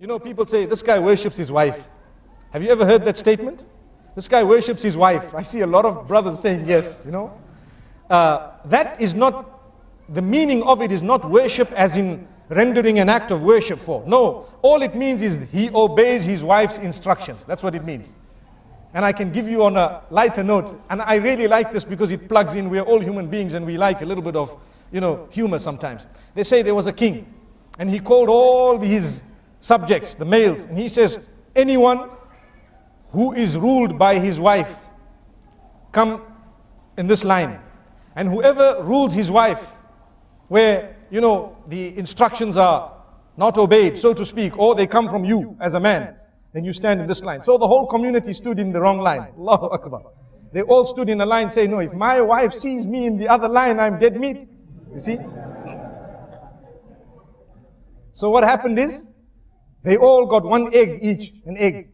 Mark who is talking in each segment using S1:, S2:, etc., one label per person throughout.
S1: You know, people say, this guy worships his wife. Have you ever heard that statement? This guy worships his wife. I see a lot of brothers saying yes, you know. That is not, the meaning of it is not worship as in rendering an act of worship for. No, all it means is he obeys his wife's instructions. That's what it means. And I can give you on a lighter note, and I really like this because it plugs in. We're all human beings and we like a little bit of, you know, humor sometimes. They say there was a king and he called all his subjects, the males, and he says, anyone who is ruled by his wife, come in this line. And whoever rules his wife, where, you know, the instructions are not obeyed, so to speak, or they come from you as a man, then you stand in this line. So the whole community stood in the wrong line. Allahu Akbar. They all stood in a line saying, no, if my wife sees me in the other line, I'm dead meat. You see? So what happened is, they all got one egg each, an egg.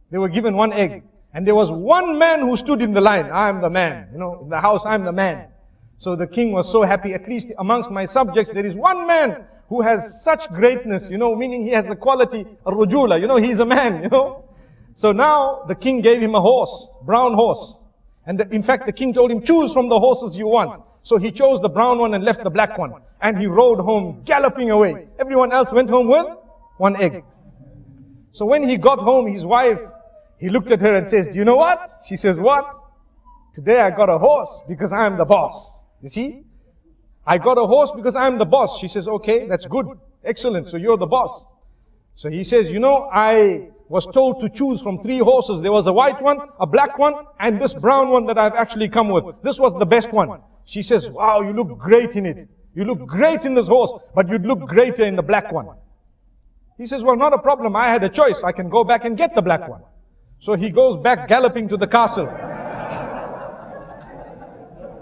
S1: They were given one egg. And there was one man who stood in the line. I'm the man. You know, in the house, I'm the man. So the king was so happy, at least amongst my subjects, there is one man who has such greatness, you know, meaning he has the quality, ar-rujula, you know, he's a man, you know. So now the king gave him a horse, brown horse. And in fact, the king told him, choose from the horses you want. So he chose the brown one and left the black one. And he rode home, galloping away. Everyone else went home with one egg. So when he got home, his wife, he looked at her and says, do you know what? She says, what? Today I got a horse because I'm the boss. You see? I got a horse because I'm the boss. She says, okay, that's good. Excellent. So you're the boss. So he says, you know, I was told to choose from 3 horses. There was a white one, a black one, and this brown one that I've actually come with. This was the best one. She says, wow, you look great in it. You look great in this horse, but you'd look greater in the black one. He says, well, not a problem. I had a choice. I can go back and get the black one. So he goes back galloping to the castle.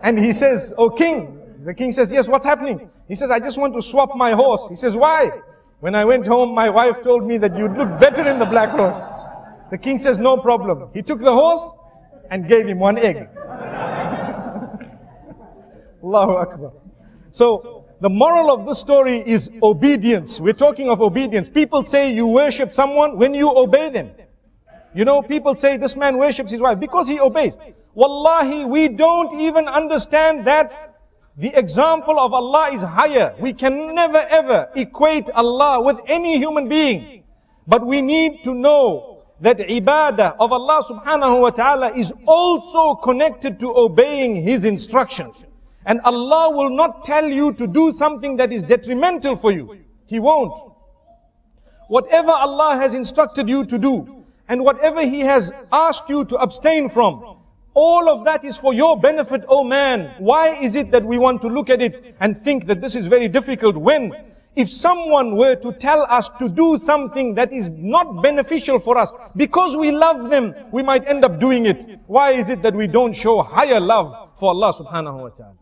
S1: And he says, oh king. The king says, yes, what's happening? He says, I just want to swap my horse. He says, why? When I went home, my wife told me that you'd look better in the black horse. The king says, no problem. He took the horse and gave him one egg. Allahu Akbar. So, the moral of this story is obedience. We're talking of obedience. People say you worship someone when you obey them. You know, people say this man worships his wife because he obeys. Wallahi, we don't even understand that the example of Allah is higher. We can never ever equate Allah with any human being. But we need to know that ibadah of Allah subhanahu wa ta'ala is also connected to obeying His instructions. And Allah will not tell you to do something that is detrimental for you. He won't. Whatever Allah has instructed you to do, and whatever He has asked you to abstain from, all of that is for your benefit, oh man. Why is it that we want to look at it and think that this is very difficult when, if someone were to tell us to do something that is not beneficial for us, because we love them, we might end up doing it. Why is it that we don't show higher love for Allah subhanahu wa ta'ala?